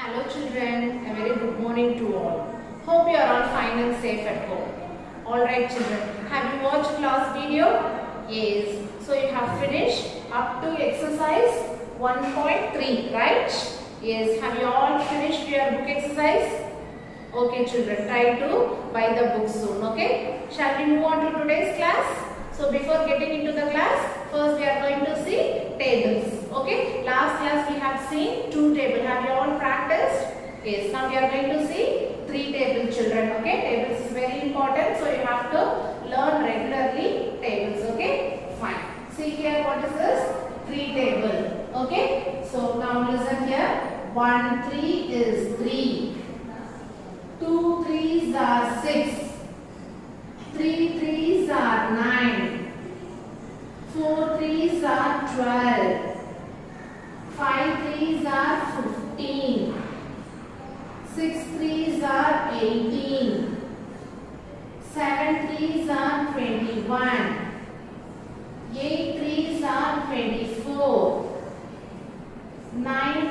Hello children, a very good morning to all. Hope you are all fine and safe at home. Alright children, have you watched class video? Yes. So you have finished up to exercise 1.3, right? Yes. Have you all finished your book exercise? Okay children, try to buy the book soon, okay? Shall we move on to today's class? So before getting into the class, first we are going to see tables. Okay, last class we have seen 2 tables. Have you all practiced? Yes, now we are going to see 3 table children. Okay, tables is very important. So you have to learn regularly tables. Okay, fine. See here what is this? 3 table. Okay, so now listen here. 1 3 is 3. 2 3s are 6. 3 3s are 9. 4 3s are 12. 5 3s are 15. 6 3s are 18. 7 3s are 21. 8 3s are 24. 9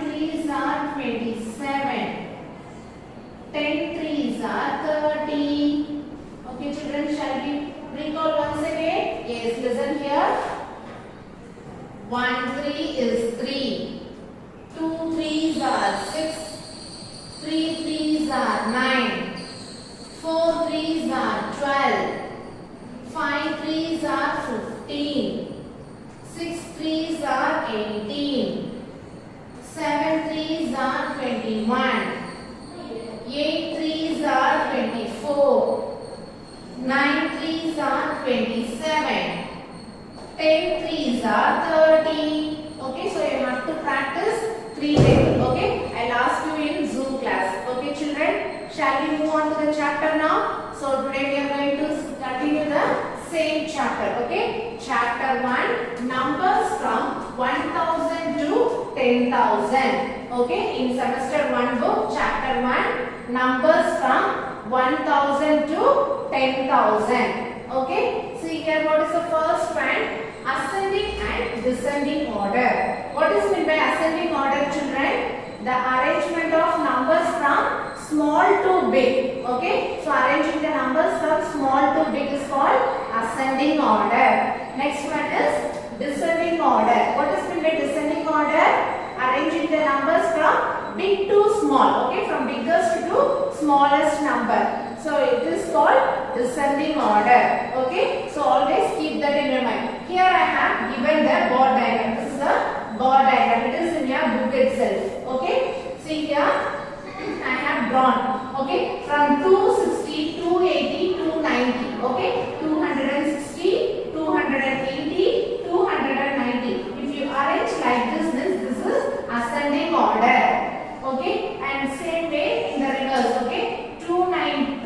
3s are 27. 10 3s are 30. Okay children, shall we recall once again? Yes, listen here. 1 3 is 3. 2 3s are 6. 3 3s are 9. 4 3s are 12. 5 3s are 15. 6 3s are 18. 7 3s are 21. 8 3s are 24. 9 3s are 27. 10 3s are 30. Okay, so you have to practice 3 tables. Okay, I'll ask you in Zoom class. Okay, children, shall we move on to the chapter now? So today we are going to continue the same chapter. Okay, chapter 1, numbers from 1000 to 10,000. Okay, in semester 1 book, chapter 1, numbers from 1000 to 10,000. Okay, see here what is the first one? Ascending and descending order. What is meant by ascending order, children? The arrangement of numbers from small to big. Okay, so arranging the numbers from small to big is called ascending order. Next one is descending order. What is meant by descending order? Arranging the numbers from big to small. Okay, from biggest to smallest number. So it is called descending order. Okay, so always keep that in your mind. Here I have given the board diagram. This is the board diagram. It is in your book itself. Okay, see here I have drawn. Okay, from 260, 280, 290. Okay, 260, 280, 290. If you arrange like this, this is ascending order. Okay, and same way in the reverse. Okay, 290,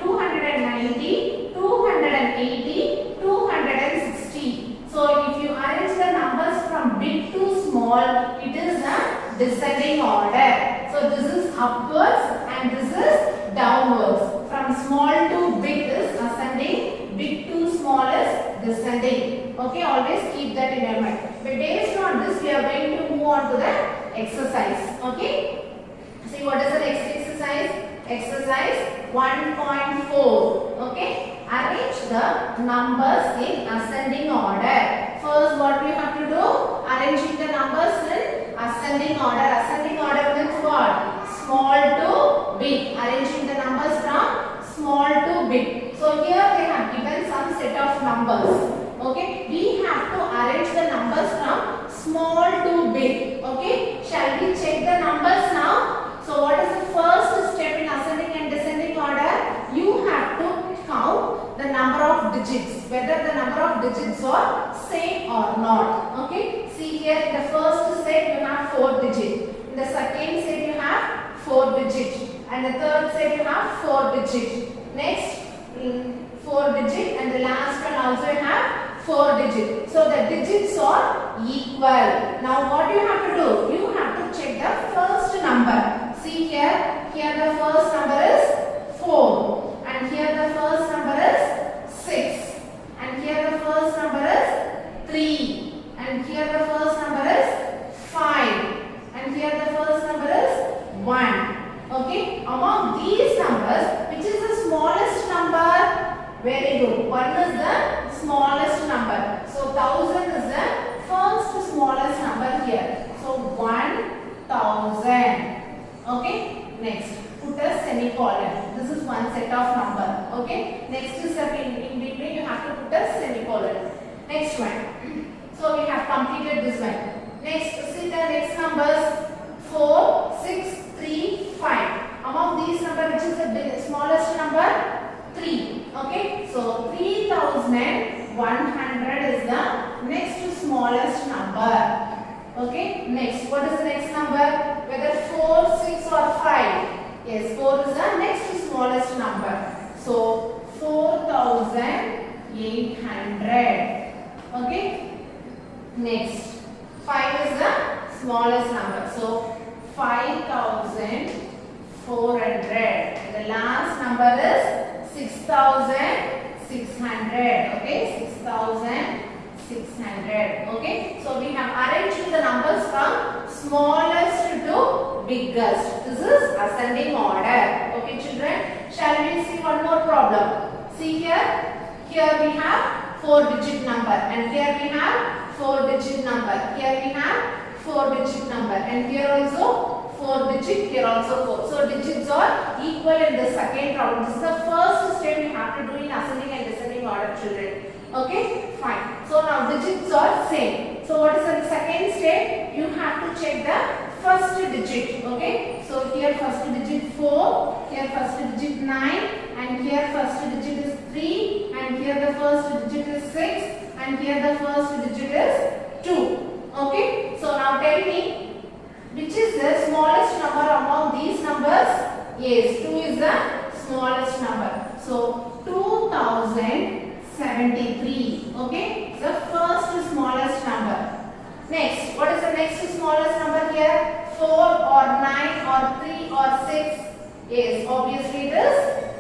280, 260. So if you arrange the numbers from big to small, it is a descending order. So this is upwards and this is downwards. From small to big is ascending, big to small is descending. Okay, always keep that in your mind. But based on this, we are going to move on to the exercise. Okay. See what is the next exercise? Exercise 1.4. Okay. Arrange the numbers in ascending order. First, what we have to do? Arranging the numbers in ascending order. Ascending order means what? Small to big. Arranging the numbers from small to big. So here they have given some set of numbers. Okay. We have to arrange the numbers from small to big. Okay. Shall we check the numbers now? So what is the first step in ascending and descending order? You have to count the number of digits, whether the number of digits are same or not. Okay, see here in the first set you have 4 digits, in the second set you have 4 digits, and the third set you have 4 digits. Next 4 digits, and the last one also you have 4 digits. So the digits are equal. Now what you have to do? You have to check the first number. See here the first number is 4, and here the first number is 6, and here the first number is 3, and here the first number is 5, and here the first number is 1, Okay, among these numbers, which is the smallest number? Very good. 1 is the smallest number. So 1000 is the first smallest number here. So 1000. Okay. Next, put a semicolon. This is one set of number. Okay. Next is in between you have to put a semicolon. Next one. So we have completed this one. Next, see the next numbers. 4, 6, 3, 5. Among these numbers, which is the smallest number? 3. Okay. So 3100 is the next smallest number. Okay. Next, what is the next number? Whether 4, 6 or 5. Yes, 4 is the next smallest number. So 4800. Okay. Next, 5 is the smallest number. So 5400. The last number is 6600. Okay, 6600. Okay, so we have arranged the numbers from smallest to biggest. This is ascending order. Okay, children, shall we see one more problem? See here. Here we have 4-digit number, and here we have 4-digit number. Here we have 4-digit number, and here also 4-digit, here also 4. So digits are equal in the second problem. This is the first step you have to do in ascending and descending order, children. Okay, fine. So now digits are same. So what is the second step? You have to check the first digit. Okay, so here first digit 4, here first digit 9, and here first digit is 3, and here the first digit is 6, and here the first digit is 2. Okay, so now tell me, which is the smallest number among these numbers? Yes, 2 is the smallest number. So 2073. Okay, the first smallest number. Next, what is the next smallest number here? 4 or 9 or 3 or 6? Yes, obviously it is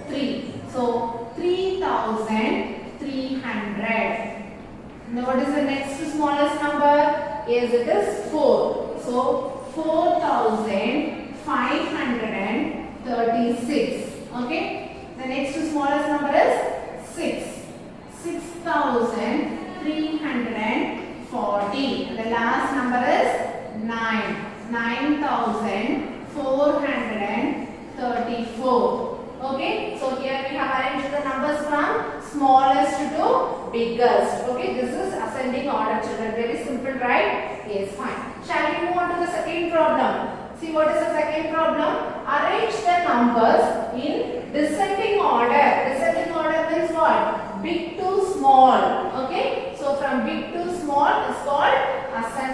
3. So 3300. Now what is the next smallest number? Yes, it is 4. So 4536. Okay. The next smallest number is 6. 6340. And the last number is 9. 9434. Okay. So here we have arranged the numbers from smallest to biggest. Okay. This is ascending order, children. Very simple, right? Yes, fine. Shall we move on to the second problem? See what is the second problem? Arrange the numbers in descending order. Descending order means what? Big to small. Okay. So from big to small is called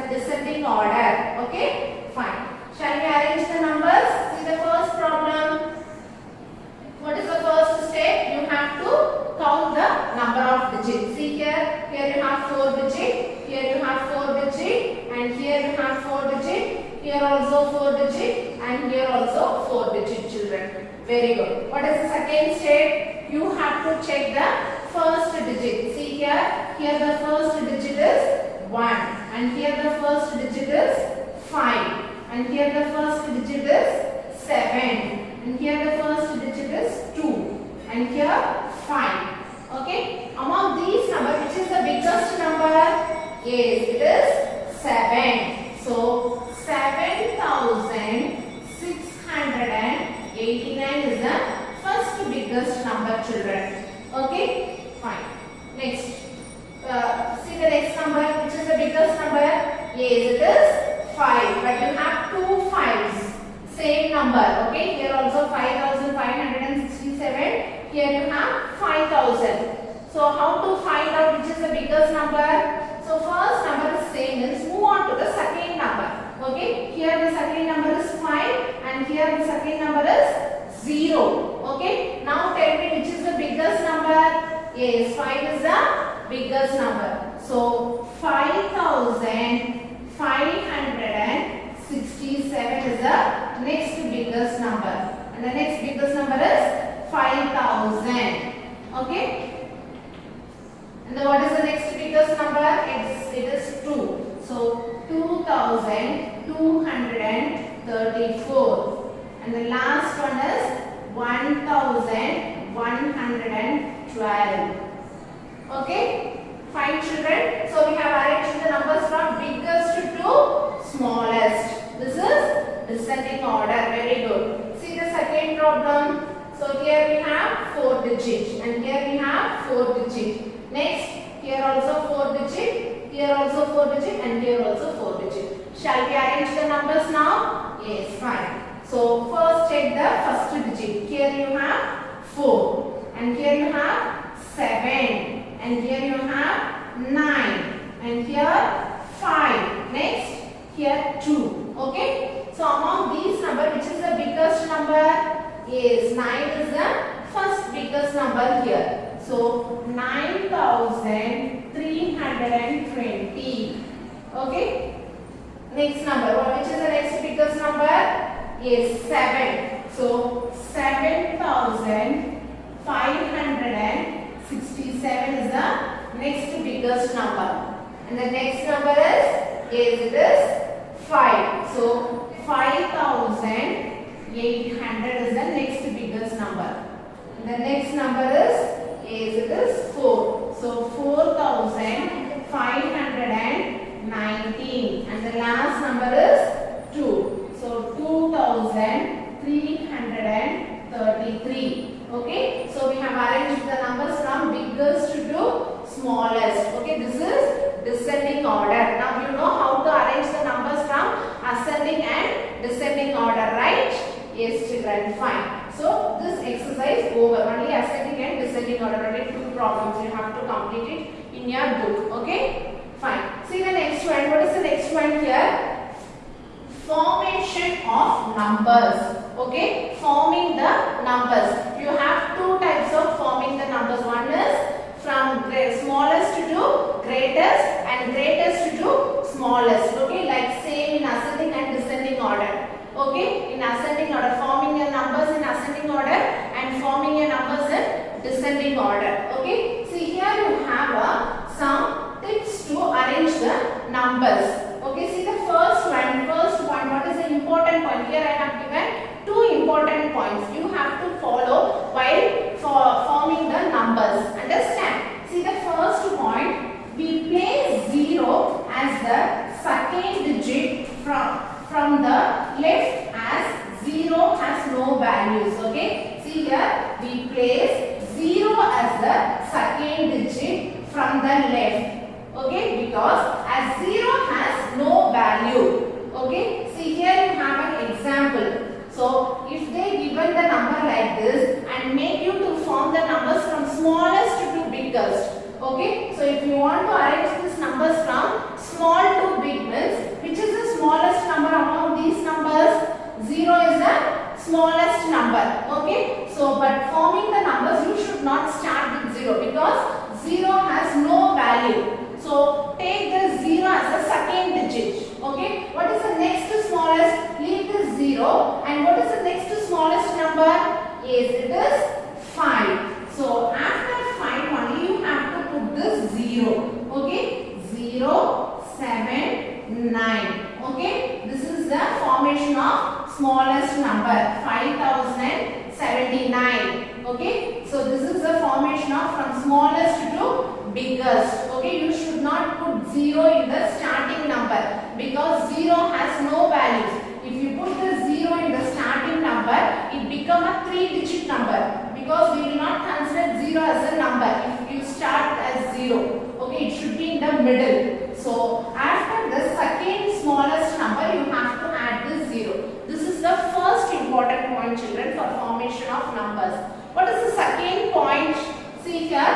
descending order. Okay. Fine. Shall we arrange the numbers? See the first problem. What is the first step? You have to count the number of digits. See here. Here you have 4 digits. Here you have 4 digits. And here you have 4 digits. Here also 4 digits. And here also 4 digit, children. Very good. What is the second step? You have to check the first digit. See here. Here the first digit is 1. And here the first digit is 5. And here the first digit is 7. And here the first digit is 2. And here 5. Okay. Among these numbers, which is the biggest number? Yes, it is 7. So 7689 is the first biggest number, children. Okay. Fine. Next. See the next number, which is the biggest number? Yes, it is 5. But you have 2 5s. Same number. Okay. Here also 5567. Here you have 5000. So how to find out which is the biggest number? So first number is same, means move on to the second number. Okay. Here the second number is 5 and here the second number is 0. Okay. Now tell me which is the biggest number? Yes, 5 is the biggest number. So 5567 is the next biggest number. And the next biggest number is 5000. Okay. And then what is the next biggest number? It is 2. So 2234. and the last one is 1112. Okay, fine children. So we have arranged the numbers from biggest to smallest. This is descending order. Very good. See the second problem. So here we have 4 digits and here we have 4 digits. Next, here also 4 digit, here also 4 digit and here also 4 digit. Shall we arrange the numbers now? Yes, fine. So first check the first digit. Here you have 4 and here you have 7 and here you have 9 and here 5. Next, here 2. Okay. So among these numbers, which is the biggest number? Yes, 9 is the first biggest number here. So 9320. Okay. Next number. Which is the next biggest number? Yes, 7. So 7567 is the next biggest number. And the next number is, yes, it is 5. So 5800 is the next biggest number. And the next number is, yes, it is 4. So 4519 and the last number is 2. So 2333. Okay, so we have arranged the numbers from biggest to smallest. Okay, this is descending order. Now you know how to arrange the numbers from ascending and descending order, right? Yes, children, fine. So this exercise over. Only ascending and descending order. Only 2 problems. You have to complete it in your book. Okay, fine. See the next one. What is the next one here? Formation of numbers. Okay, forming the numbers. You have 2 types of forming the numbers. One is from smallest to greatest and greatest to smallest. Okay, like same in ascending and descending order. Okay, in ascending order, forming your numbers in ascending order and forming your numbers in descending order. Okay, see here you have some tips to arrange the numbers. Okay, see the first one. What is the important point? Here I have given 2 important points. You have to follow while forming the numbers. Understand? See the first point. We place 0 as the second digit from the left, as 0 has no values. Okay, see here we place 0 as the second digit from the left. Okay, because as 0 has no value. Okay, see here you have an example. So if they given the number like this and make you to form the numbers from smallest to biggest. Okay, so if you want to arrange these numbers from small to big, means which is the smallest number among these numbers? 0 is the smallest number. Okay, so but forming the numbers you should not start with 0 because 0 has no value. So take the 0 as the second digit. Okay, what is the next smallest? Leave this 0 and what is the next smallest number? Yes, it is 5. So after 5 only you have to put this 0. Okay, 0, 7, 9. Okay, this is the formation of smallest number, 5079. Okay, so this is the formation of from smallest to biggest. Okay, you should not put 0 in the starting number because 0 has no values. If you put the 0 in the starting number, it become a 3-digit number because we will not consider 0 as a number if you start as 0. Okay, it should be in the middle. So after the second smallest number, you have to add this 0. This is the first important point, children, for formation of numbers. What is the second point? See here.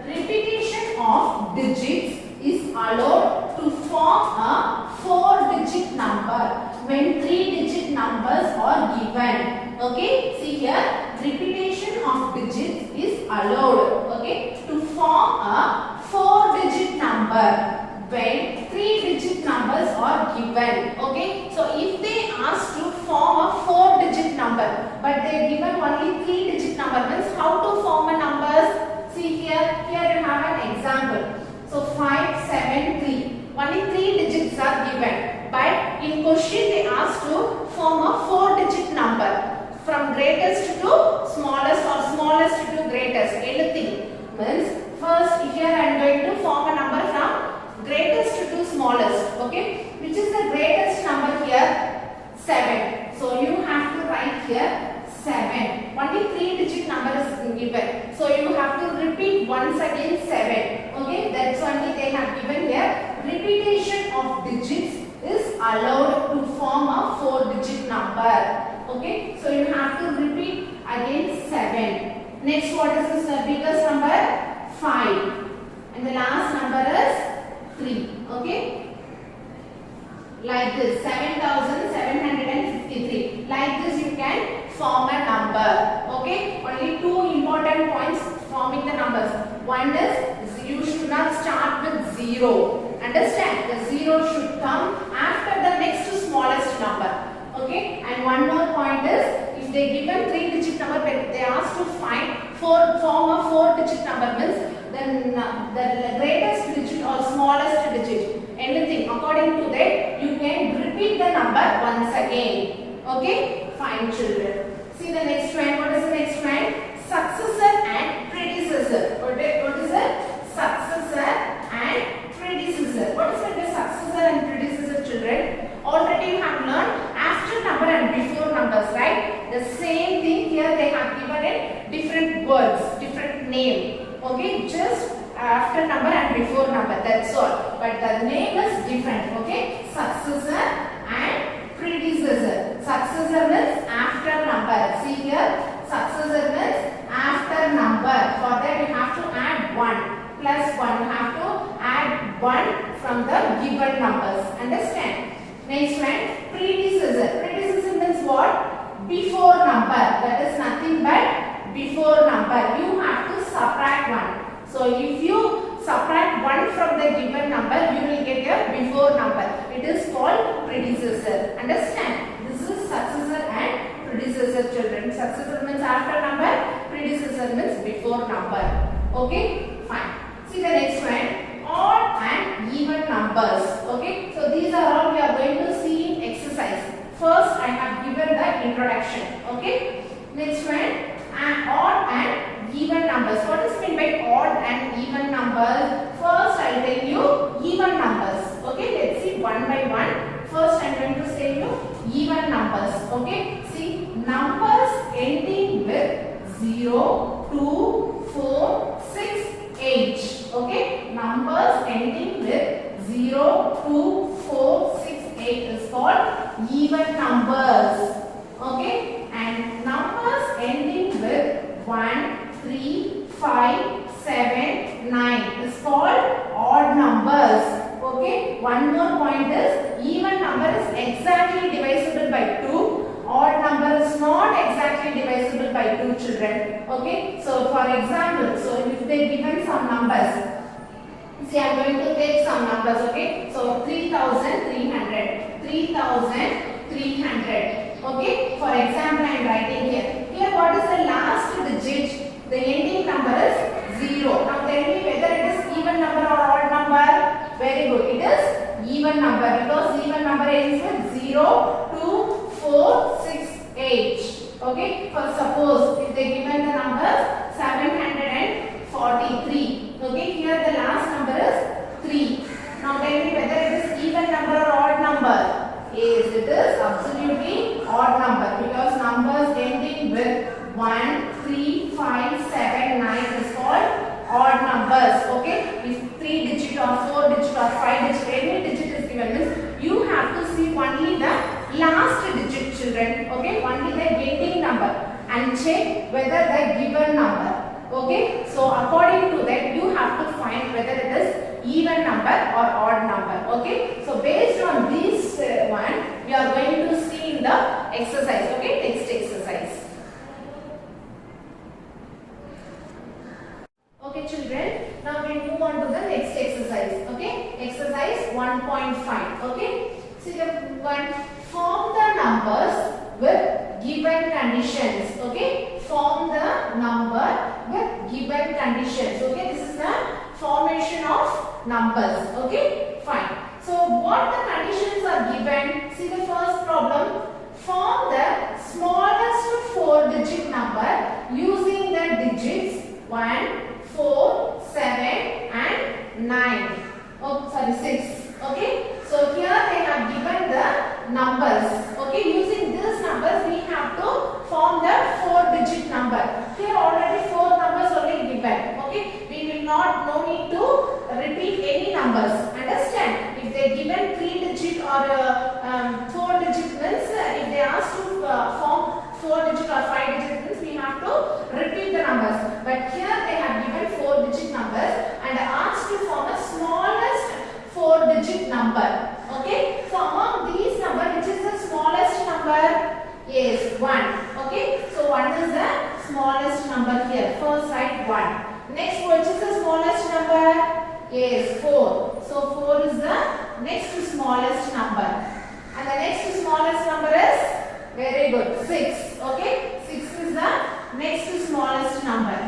Repetition of digits is allowed to form a 4-digit number when 3-digit numbers are given. Okay, see here, repetition of digits is allowed, okay, to form a 4-digit number when 3-digit numbers are given. Okay, so if they ask to form a 4-digit number but they given only 3-digit number, means how to form a numbers? See here you have an example. So 573, only 3 digits are given, but in question they ask to form a greatest to smallest or smallest to greatest. Anything means first here I am going to form a number from greatest to smallest. Okay, which is the greatest number here? 7. So you have to write here 7. Only 3-digit number is given. So you have to repeat once again 7. Okay, that's only they have given here. Repetition of digits is allowed to form a 4-digit number. Okay, so you have to repeat again 7. Next, what is this? The biggest number? 5. And the last number is 3. Okay. Like this, 7,753. Like this you can form a number. Okay, only 2 important points forming the numbers. One is you should not start with 0. Understand? The 0 should come after the next smallest number. Okay, and one more point is if they given 3-digit number, they asked to form a 4-digit number means then the greatest digit or smallest digit. Anything according to that you can repeat the number once again. Okay, fine children. See the next one. What is the next one? Successor and predecessor. What is it? Successor and predecessor. What is the successor and predecessor, children? Already you have learned after number and before numbers, right? The same thing here they have given in different words, different name. Okay, just after number and before number, that's all. But the name is different. Okay, successor and predecessor. Successor means after number. See here, successor means after number. For that you have to add 1 plus 1. You have to add 1 from the given numbers. Understand? Next one, predecessor. Predecessor means what? Before number. That is nothing but before number. You have to subtract 1. So if you subtract 1 from the given number, you will get a before number. It is called predecessor. Understand? This is successor and predecessor, children. Successor means after number, predecessor means before number. Okay? Fine. See the next one. Odd and even numbers. Okay? So these are all we are going to see in exercise. First, I have given the introduction. Okay? Next one. Odd and even numbers. What is meant by odd and even numbers? First, I will tell you even numbers. Okay, let's see one by one. First, I am going to say you even numbers. Okay, see numbers ending with 0, 2, 4, 6, 8. Okay, numbers ending with 0, 2, 4, 6, 8 is called even numbers. Okay, and numbers ending with 1, 3, 5, 7, 9 is called odd numbers. Okay, one more point is even number is exactly divisible by 2. Odd number is not exactly divisible by 2, children. Okay, so for example, so if they given some numbers, see I am going to take some numbers. Okay, so 3,300, 3,300. Okay, for example, I am writing here. Here, what is the last digit? The ending number is 0. Now, tell me whether it is even number or odd number. Very good. It is even number because even number ends with 0, 2, 4, 6, 8. Okay. For suppose if they given the number 743. Okay. Here the last number is 3. Now, tell me whether it is even number or odd number. Yes, it is absolutely odd number because numbers ending with 1, 3, 5, 7, 9 is called odd numbers. Okay, if 3 digit or 4 digit or 5 digit, any digit is given means you have to see only the last digit, children. Okay, only the ending number and check whether the given number. Okay, so according to that you have to find whether it is even number or odd number. Okay, so based on this one we are going to see in the exercise. Okay, next exercise. Okay, children, now we move on to the next exercise. Okay, exercise 1.5. Okay, see the one, form the numbers with given conditions. Okay, form the number with given conditions. Okay, this is the formation of numbers. Okay, fine. So what the conditions are given? See the first problem. Form the smallest 4 digit smallest number here. First write 1. Next, which is the smallest number? Yes, 4. So 4 is the next smallest number. And the next smallest number is, very good, 6. Okay, 6 is the next smallest number.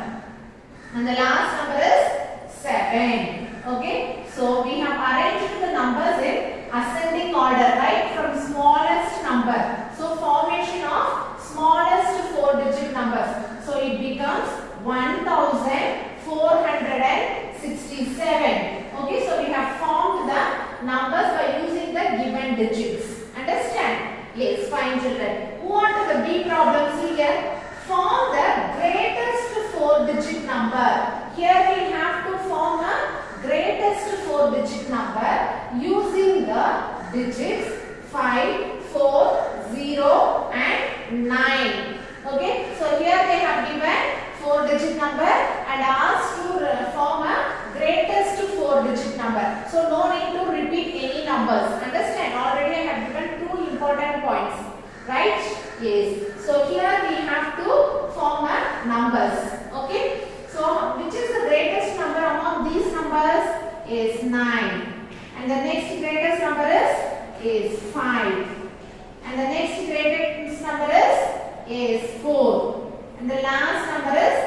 And the last number is 7. Okay, so we have arranged the numbers in ascending order, right, from smallest number. So formation of smallest 4-digit numbers. So it becomes 1467. Okay, so we have formed the numbers by using the given digits. Understand? Yes, fine children. Move on to the B problem. See here. Form the greatest 4-digit number. Here we have to form a greatest 4-digit number using the digits 5, 4, 0 and 9. Okay, so here they have given 4-digit number and asked to form a greatest 4-digit number. So no need to repeat any numbers. Understand? Already I have given 2 important points. Right? Yes. So here we have to form a numbers. Okay. So which is the greatest number among these numbers? Is 9. And the next greatest number is 5. And the next greatest number is 4. And the last number is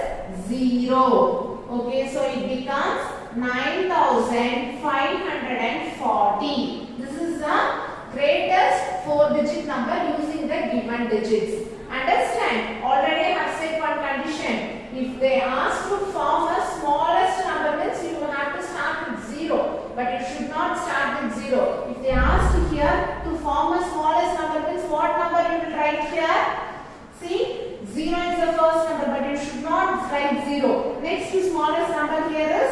0. Okay, so it becomes 9540. This is the greatest 4-digit number using the given digits. Understand? Already I have said one condition. If they ask to form a smallest number, means you have to start with 0. But you should not start with 0. If they ask here to form a smallest number, means what number you will write here? See, 0 is the first number, but you should not write 0. Next to smallest number here is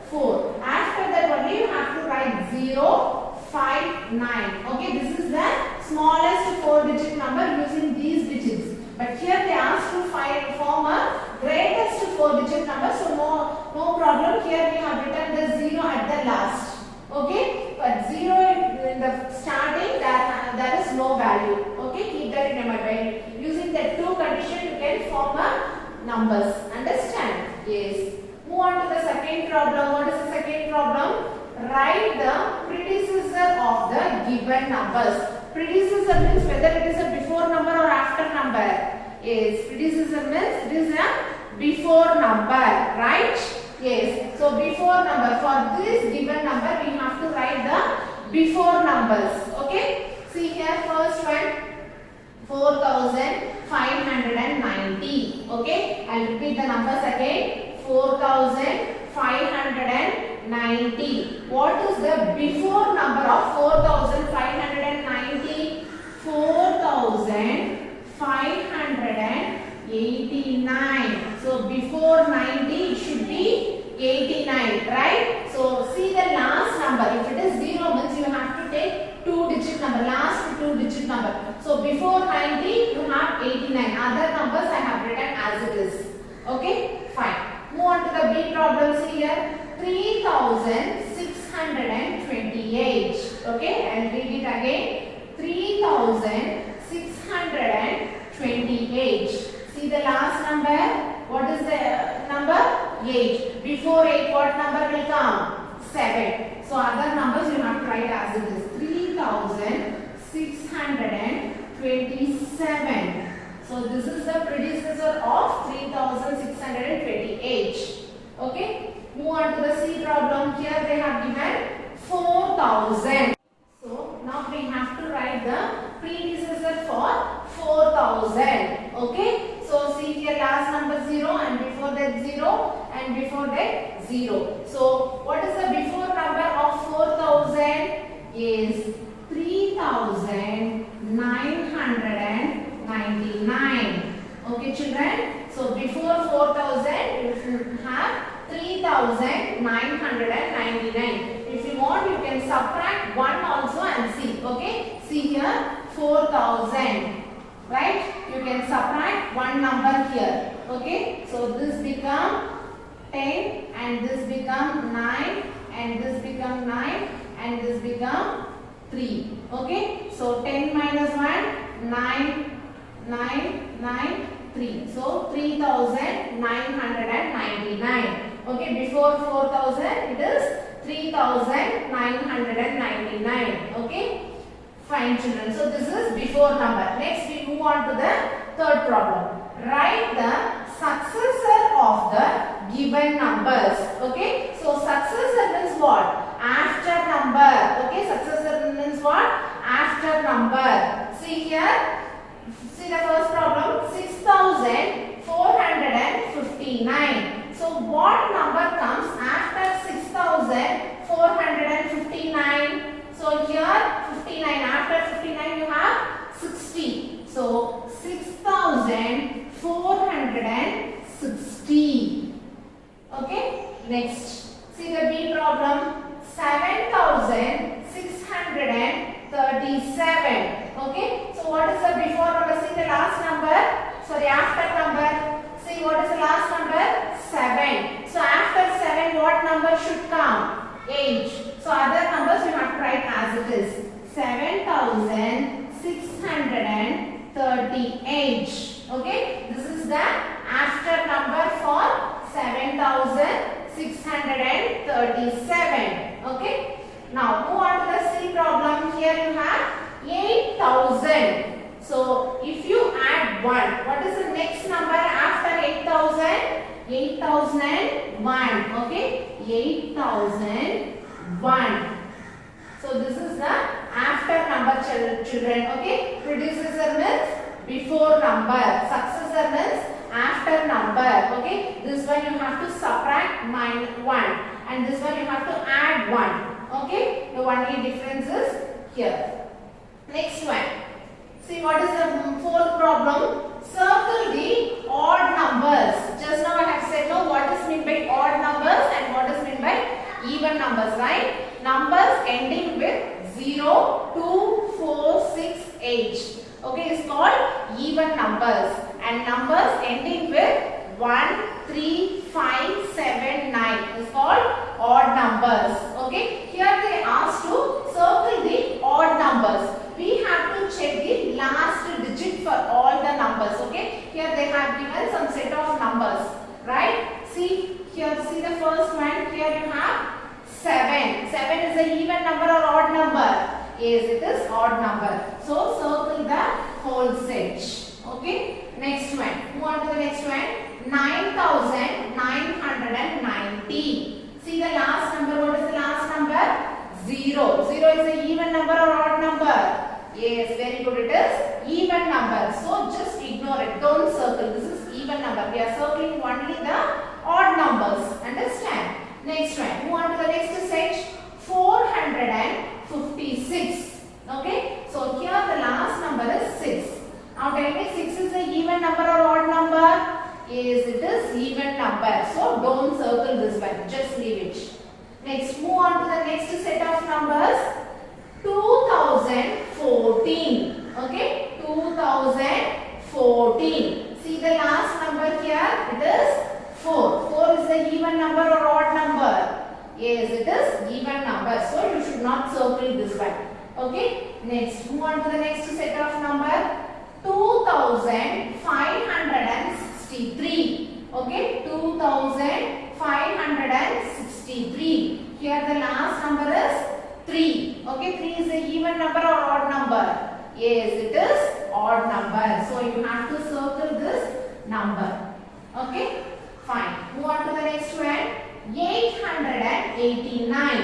4. After that only you have to write 0, 5, 9. Okay, this is the smallest 4-digit number using these digits. But here they ask to form a greatest 4-digit number, so no problem. Here we have written the 0 at the last. Okay, but 0 in the starting, there is no value. Okay, keep that in your mind. Using the 2 condition, you can form a numbers. Understand? Yes. Move on to the second problem. What is the second problem? Write the predecessor of the given numbers. Predecessor means whether it is a before number or after number. Yes, predecessor means it is a before number, right? Yes, so before number. For this given number, we have to write the before numbers. Okay, see here, first one 4590. Okay, I'll repeat the numbers again. 4590. What is the before number of 4590? 4589. So before 90 it should be 89, right? So see the last number. If it is 0 means you have to take 2-digit number, last 2-digit number. So before 90 you have 89. Other numbers I have written as it is. Okay, fine. Move on to the B problems here. 3628. Okay, and read it again. 3628. See the last number. What is the number? 8. Before 8, what number will come? 7. So other numbers you have to write as it is. 3627. So this is the predecessor of 3628. Okay. Move on to the C problem. Here they have given 4000. So now we have to write the predecessor for 4000. Okay. So see here, last number 0 and before that 0 and before that 0. So what is the before number of 4000? Is 3999. Okay children. So before 4000 you should have 3999. If you want, you can subtract 1 also and see. Okay, see here 4000, right? You can subtract 1 number here. Okay, so this become 10 and this become 9 and this become 9 and this become 3. Okay, so 10 minus 1, 9, 9, 9, 3. So 3999. Okay, before 4000 it is 3999. Okay, fine children. So this is before number. Next we move on to the third problem. Write the successor of the given numbers. Okay, so successor means what? After number. Okay, successor means what? After number. See here, see the first problem, 6459. So what number comes after 6459? So here 59, after 59 you have 60. So 6460. Okay, next. See the B problem, 7637. Okay, so what is the before number? See the last number, sorry, after number. See what is the last number? 7. So after 7 what number should come? 8. So other numbers we have to write as it is. 7638. Okay, this is the after number for 7637. Okay, now move on to the C problem. Here you have 8000. So if you add 1, what is the next number after 8000? 8001. Okay, 8001. So this is the after number children. Okay, predecessor means before number, successor means after number. Okay, this one you have to subtract -1 and this one you have to add 1. Okay, the only difference is here. Next one. See what is the fourth problem. Circle the odd numbers. Just now I have said no, what is meant by odd numbers and what is meant by even numbers, right? Numbers ending with 0, 2, 4, 6, 8. Okay, it's called even numbers. And numbers ending with 1, 3, 5, 7, 9 is called odd numbers. Okay, here they ask to circle the odd numbers. We have to check the last digit for all the numbers. Okay, here they have given some set of numbers, right? See here, see the first one. Here you have 7. 7 is an even number or odd number? Yes, it is odd number. So circle the whole set. Okay, next one. Move on to the next one. 9990. See the last number. What is the last number? 0. 0 is an even number or odd number? Yes, very good. It is even number. So just ignore it. Don't circle. This is even number. We are circling only the odd numbers. Understand? Next one. Move on to the next set. 456. Okay. So here the last number is 6. Now tell me, 6 is an even number or odd number? Yes, it is even number. So don't circle this one. Just leave it. Next, move on to the next set of numbers. 2014. Okay, 2014. See the last number here. It is 4. 4 is the even number or odd number? Yes, it is even number. So you should not circle this one. Okay. Next, move on to the next set of number. 2563. Okay, 2563. Here the last number is 3. Okay, 3 is a even number or odd number? Yes, it is odd number. So you have to circle this number. Okay, fine. Move on to the next one. 889.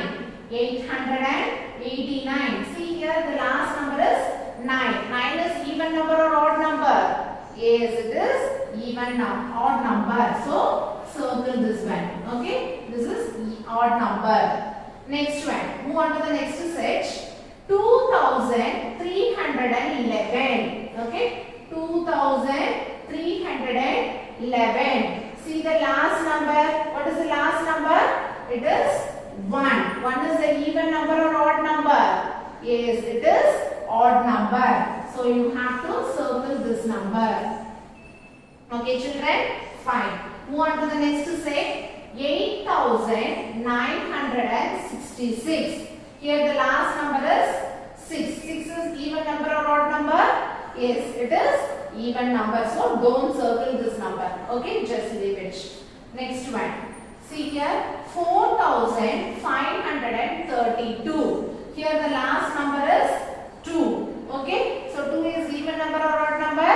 889. See here the last number is 9. 9 is even number or odd number? Yes, it is even odd number. So circle this one. Okay, this is odd number. Next one. Move on to the next set. 2311. Okay, 2311. See the last number. What is the last number? It is 1. 1 is the even number or odd number? Yes, it is odd number. So you have to circle this number. Okay, children? Fine. Move on to the next set. 8966. Here the last number is 6. 6 is even number or odd number? Yes, it is even number. So don't circle this number. Okay, just leave it. Next one. See here, 4532. Here the last number is 2. Okay, so 2 is even number or odd number?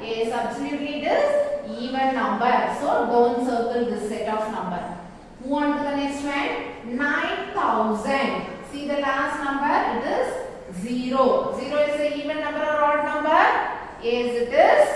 Yes, absolutely it is even number. So don't circle this set of number. Move on to the next one. 9000. See the last number, it is 0. 0 is a even number or odd number? Yes, it is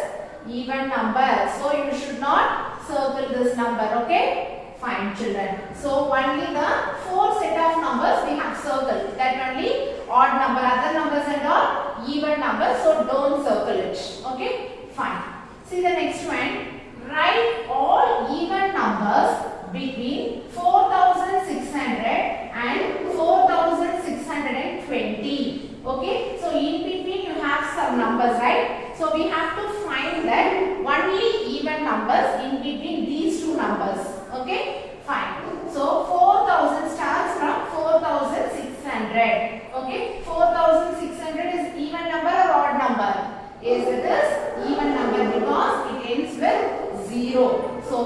even number. So you should not circle this number. Okay? Fine, children. So only the 4 set of numbers we have circled. That only odd number. Other numbers and all even numbers. So don't circle it. Okay? Fine. See the next one. Write all even numbers between 4600 and 4620. Okay? So in between you have some numbers, right? So we have to find that only even numbers in between these two numbers. Okay? Fine. So 4000 starts from 4600. Okay? 4600 is even number or odd number? Yes, it is even number because it ends with 0. So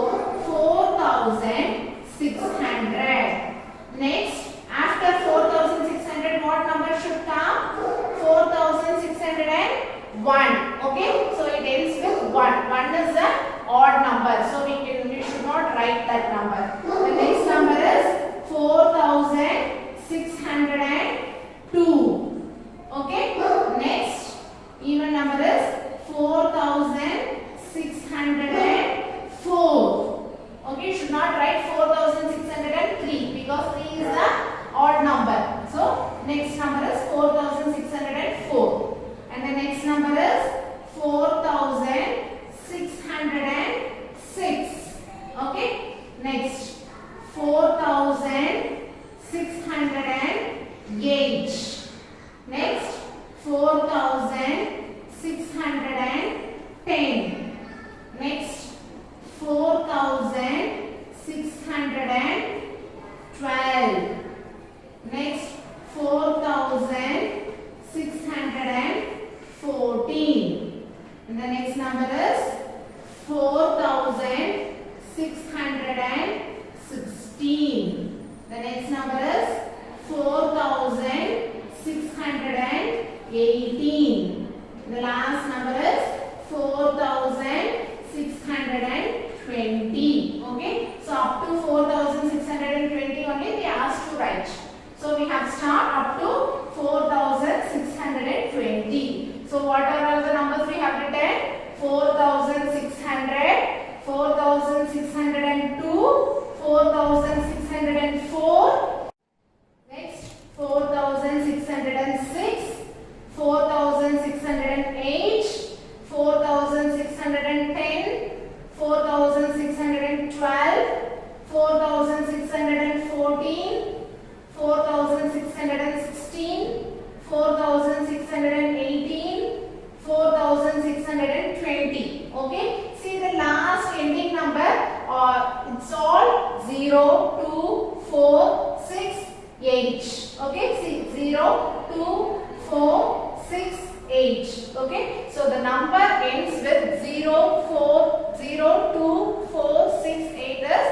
4600. Next, after 4600, what number should come? 4601. Okay, so it ends with 1. 1 is an odd number, so we should not write that number. The next number is 4602. Okay, next even number is 4604. Okay, you should not write 4603 because 3 is the odd number. So next number is 4604. And the next number is 4606. Okay, next 4608. Next 4610. Next 4612. Next 4614. And the next number is 4616. The next number is 4618. The last number is 4620. Okay, so up to 4620 only they asked to write. So we have start up to 4620. So what are all the numbers we have written? 4600, 4602, 4604. Next 4606, 4608, 4610, 4612, 4614, 4616, 4618, 4620. Okay, see the last ending number, it's all 0, 2, 4, 6, 8. Okay, see 0, 2, 4, 6, 8. Okay, so the number ends with 0, 4, 0, 2, 4, 6, 8 is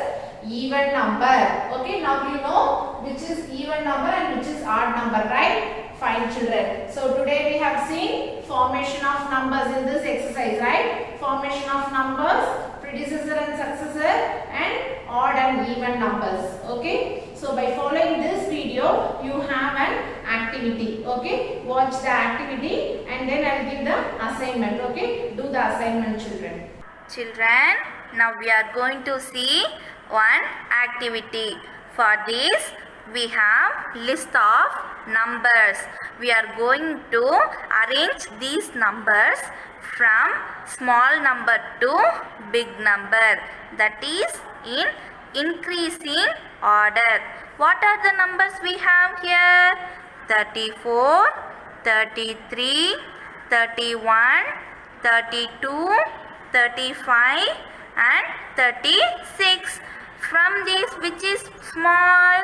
even number. Okay, now you know which is even number and which is odd number, right? Fine, children. So today we have seen formation of numbers in this exercise, right? Formation of numbers, predecessor and successor, and odd and even numbers. Okay, so by following this video you have an activity. Okay, watch the activity and then I will give the assignment. Okay, do the assignment, children. Children, now we are going to see one activity. For this we have list of numbers. We are going to arrange these numbers from small number to big number, that is in increasing order. What are the numbers we have here? 34, 33, 31, 32, 35 and 36. From these, which is small?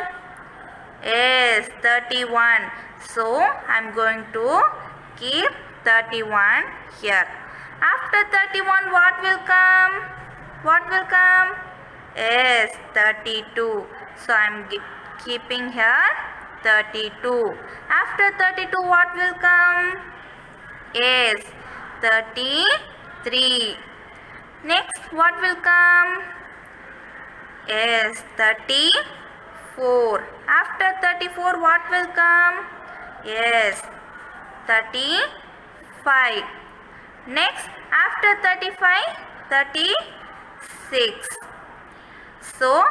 Yes, 31. So I am going to keep 31 here. After 31, what will come? What will come? Yes, 32. So I am keeping here 32. After 32, what will come? Yes, 33. Next, what will come? Yes, 34. After 34, what will come? Yes, 35. Next, after 35, 36. So,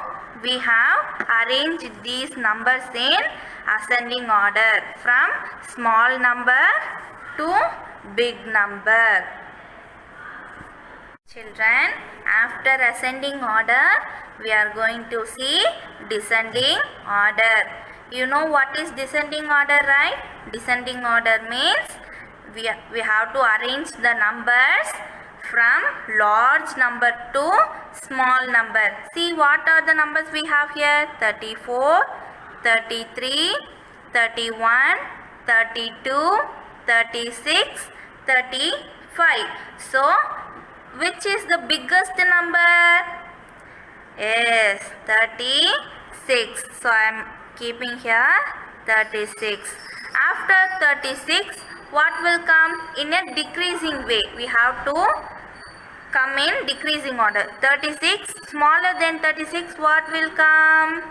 we have arranged these numbers in ascending order from small number to big number. Children, after ascending order, we are going to see descending order. You know what is descending order, right? Descending order means we have to arrange the numbers from large number to small number. See what are the numbers we have here? 34, 33, 31, 32, 36, 35. So, which is the biggest number? Yes, 36. So, I am keeping here 36. After 36, what will come? In a decreasing way. We have to come in decreasing order. 36, smaller than 36, what will come?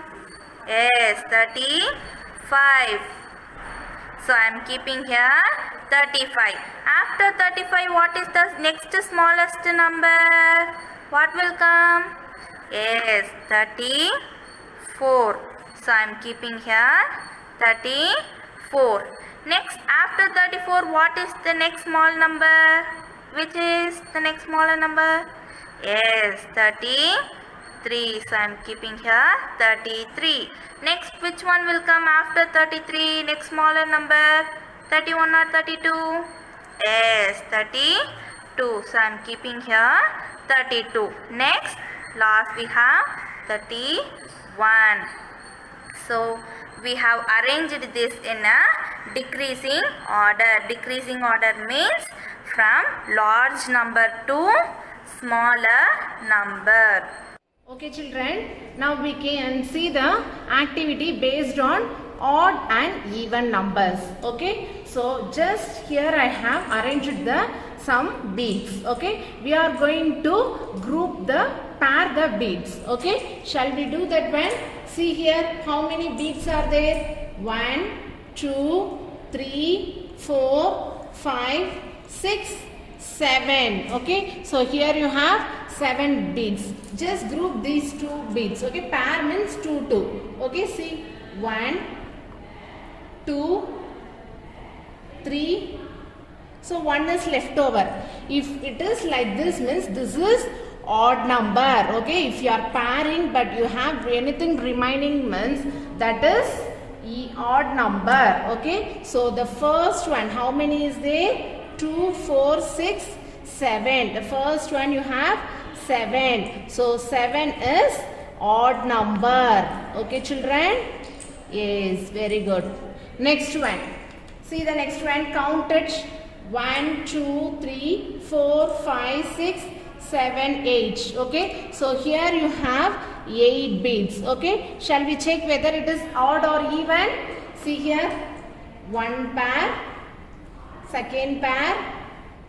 Yes, 35. So, I am keeping here 35. After 35, what is the next smallest number? What will come? Yes, 34. So, I am keeping here 34. Next, after 34, what is the next small number? Which is the next smaller number? Yes, 33. So, I am keeping here 33. Next, which one will come after 33? Next smaller number? 31 or 32? Yes, 32. So, I am keeping here 32. Next, last we have 31. So, we have arranged this in a decreasing order. Decreasing order means from large number to smaller number. Okay children, now we can see the activity based on odd and even numbers. Okay, so just here I have arranged some beads. Okay, we are going to pair the beads. Okay, shall we do that one? See here how many beads are there? 1, 2, 3, 4, 5, 6, 7. Okay, so here you have 7 beads. Just group these 2 beads. Okay, pair means 2, 2. Okay, see 1, 2, 3. So 1 is left over. If it is like this means this is odd number. Okay, if you are pairing but you have anything remaining means that is odd number. Okay, so the first one, how many is there? 2, 4, 6, 7. The first one you have 7. So 7 is odd number. Okay children? Yes, very good. Next one. See the next one. Count it. 1, 2, 3, 4, 5, 6, 7, 8. Okay. So here you have 8 beads. Okay. Shall we check whether it is odd or even? See here. 1 pair, second pair,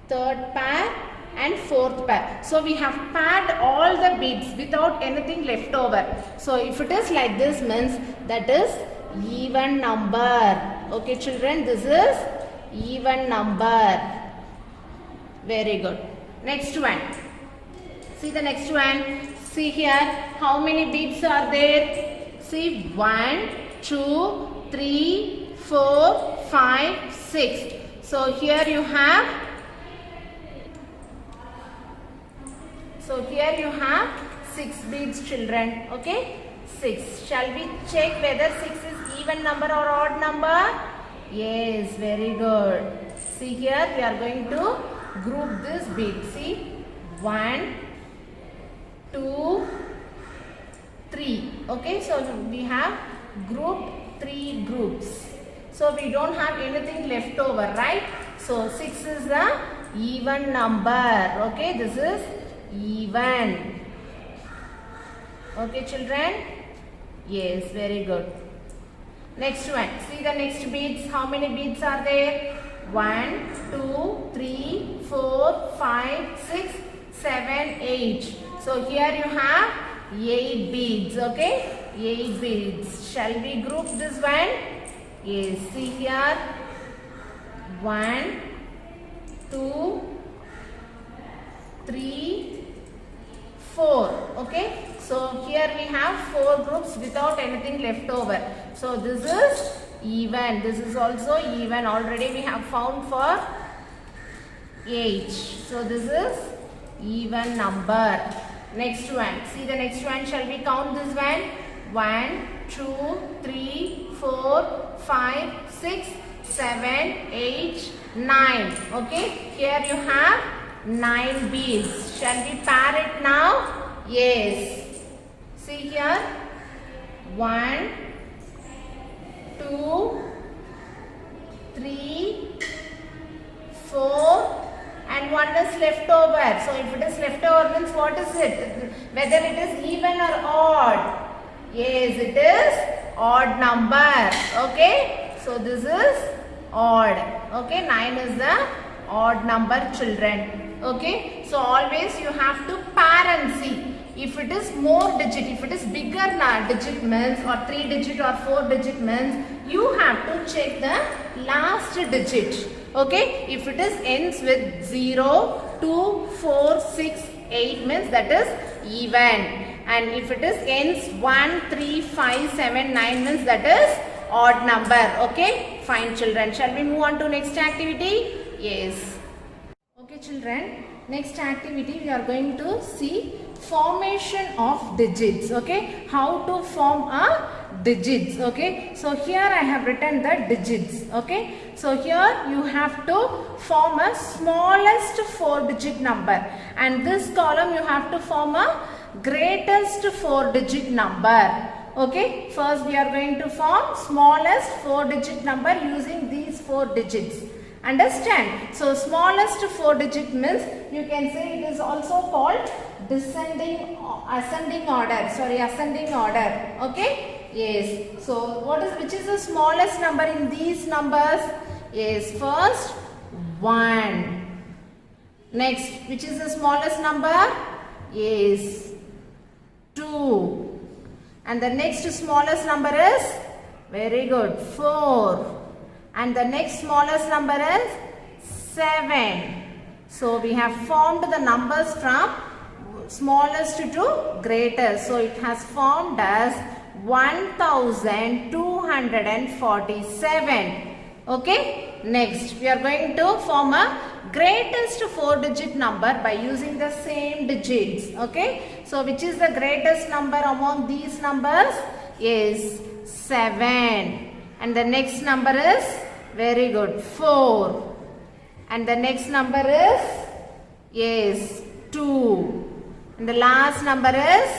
third pair and fourth pair. So we have paired all the beads without anything left over. So if it is like this means that is even number. Okay children, this is even number. Very good. Next one. See the next one. See here how many beads are there? See 1, 2, 3, 4, 5, 6. So here you have 6 beads children. Okay, 6. Shall we check whether 6 is even number or odd number? Yes, very good. See here we are going to group this bead. See 1, 2, 3. Okay, so we have grouped 3 groups. So we don't have anything left over, right? So 6 is the even number. Okay, this is even. Okay, children? Yes, very good. Next one. See the next beads. How many beads are there? 1, 2, 3, 4, 5, 6, 7, 8. So here you have 8 beads. Okay? 8 beads. Shall we group this one? Yes. See here. 1, 2, 3, 4. Okay? So here we have 4 groups without anything left over. So this is even. This is also even. Already we have found for 8. So this is even number. Next one. See the next one. Shall we count this one? 1, 2, 3, 4, 5, 6, 7, 8, 9. Okay. Here you have 9 beads. Shall we pair it now? Yes. See here. 1, 2, 3, 4 and 1 is left over. So if it is left over means what is it? Whether it is even or odd. Yes, it is odd number. Okay. So this is odd. Okay. 9 is the odd number, children. Okay. So always you have to pair and see. If it is more digit, if it is bigger digit means or 3 digit or 4 digit means, you have to check the last digit. Okay, if it is ends with 0, 2, 4, 6, 8 means that is even. And if it is ends 1, 3, 5, 7, 9 means that is odd number. Okay, fine children. Shall we move on to next activity? Yes. Okay children, next activity we are going to see formation of digits. Okay, how to form a digits. Okay, so here I have written the digits. Okay, so here you have to form a smallest 4 digit number, and this column you have to form a greatest 4 digit number. Okay, first we are going to form smallest 4 digit number using these 4 digits. Understand? So smallest 4 digit means you can say it is also called ascending order. Okay? Yes. So which is the smallest number in these numbers? Yes, first 1. Next, which is the smallest number? Yes, 2. And the next smallest number is, very good, 4. And the next smallest number is 7. So we have formed the numbers from smallest to greatest. So it has formed as 1247. Okay. Next we are going to form a greatest 4 digit number by using the same digits. Okay. So which is the greatest number among these numbers? Is 7. And the next number is, very good, 4. And the next number is, yes, 2. And the last number is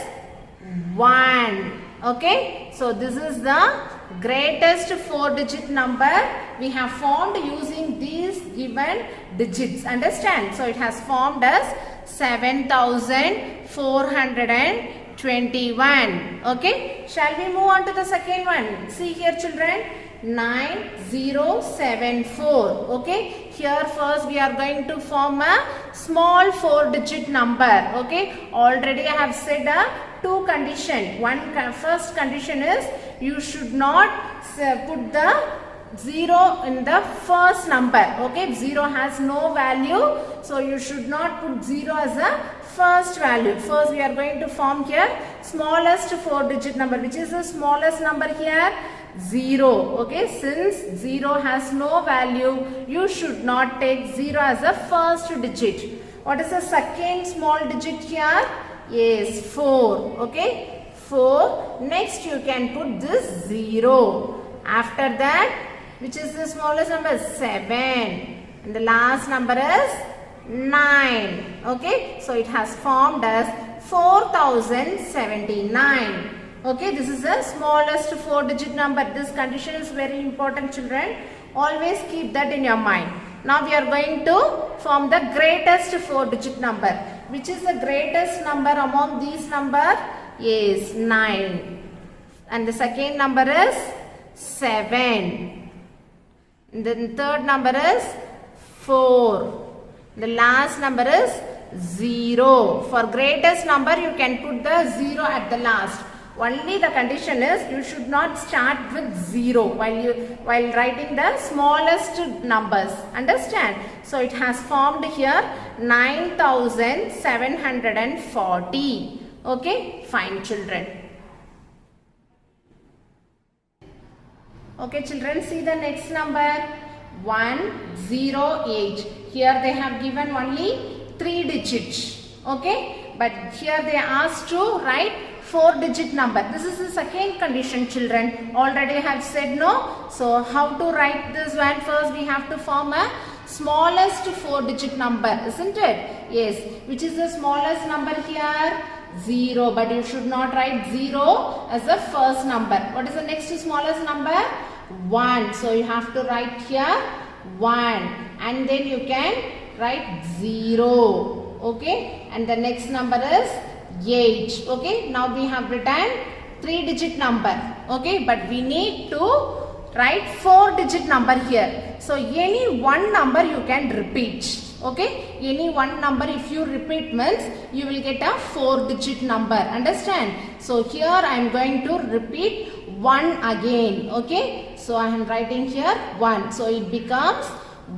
1. Okay. So this is the greatest 4 digit number we have formed using these given digits. Understand? So it has formed as 7421. Okay. Shall we move on to the second one? See here children. 9074. Okay. Here first we are going to form a small 4 digit number. Okay. Already I have said a 2 condition. First condition is you should not put the 0 in the first number. Okay. 0 has no value. So you should not put 0 as a first value. First we are going to form here smallest 4 digit number. Which is the smallest number here? 0. Okay. Since 0 has no value, you should not take 0 as a first digit. What is the second small digit here? Yes, 4. Okay. 4. Next you can put this 0. After that, which is the smallest number? 7. And the last number is 9. Okay. So it has formed as 4079. Okay, this is the smallest 4 digit number. This condition is very important children. Always keep that in your mind. Now we are going to form the greatest 4-digit number. Which is the greatest number among these number? Yes, 9. And the second number is 7. The third number is 4. The last number is 0. For greatest number, you can put the 0 at the last. Only the condition is you should not start with 0 while writing the smallest numbers. Understand? So it has formed here 9,740. Okay, fine children. Okay children, see the next number 108. Here they have given only 3 digits. Okay, but here they asked to write 4-digit number. This is the second condition children. Already I have said no. So how to write this one? First we have to form a smallest 4-digit number, isn't it? Yes. Which is the smallest number here? 0. But you should not write 0 as the first number. What is the next smallest number? 1. So you have to write here 1. And then you can write 0. Okay. And the next number is 8. Okay. Now we have written 3-digit number. Okay. But we need to write 4-digit number here. So any one number you can repeat. Okay. Any one number if you repeat means you will get a 4-digit number. Understand? So here I am going to repeat 1 again. Okay. So I am writing here 1. So it becomes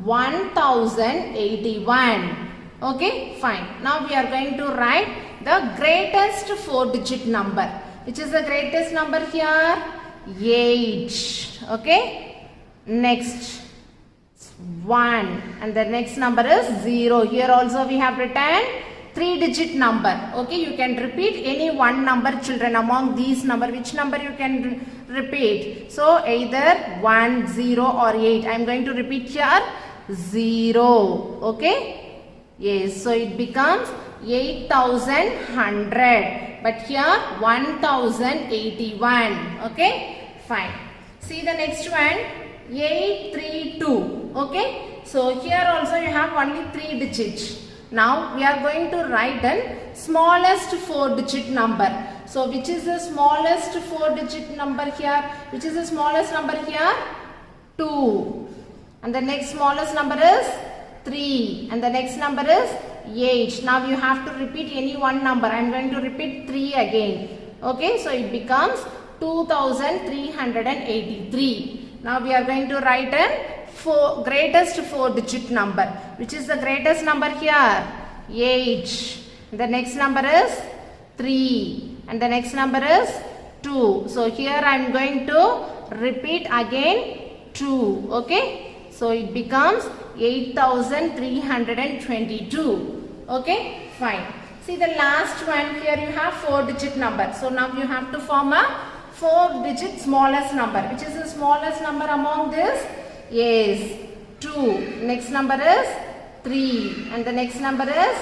1081. Okay. Fine. Now we are going to write the greatest 4-digit number. Which is the greatest number here? 8. Okay. Next 1. And the next number is 0. Here also we have written 3-digit number. Okay. You can repeat any one number children among these number. Which number you can repeat? So either 1, 0 or 8. I am going to repeat here 0. Okay. Yes. So it becomes 8100. But here 1081. Okay. Fine. See the next one. 832. Okay. So here also you have only 3 digits. Now we are going to write the smallest 4-digit number. So which is the smallest 4-digit number here? Which is the smallest number here? 2. And the next smallest number is 3. And the next number is 8. Now you have to repeat any one number. I am going to repeat 3 again. Okay. So it becomes 2383. Now we are going to write a greatest 4-digit number. Which is the greatest number here? 8. The next number is 3. And the next number is 2. So here I am going to repeat again 2. Okay. So it becomes 8322. Okay. Fine. See the last one here you have 4-digit number. So now you have to form a 4-digit smallest number. Which is the smallest number among this? Yes, 2. Next number is 3. And the next number is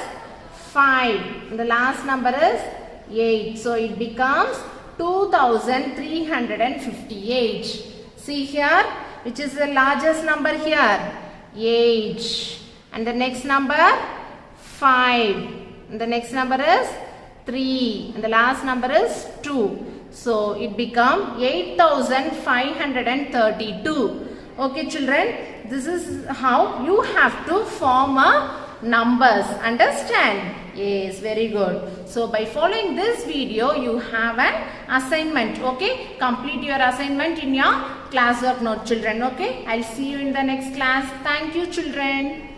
5. And the last number is 8. So it becomes 2358. See here, which is the largest number here? 8. And the next number 5. And the next number is 3. And the last number is 2. So it becomes 8532. Okay children, this is how you have to form a numbers. Understand? Yes, very good. So by following this video, you have an assignment. Okay, complete your assignment in your classwork note children. Okay, I'll see you in the next class. Thank you children.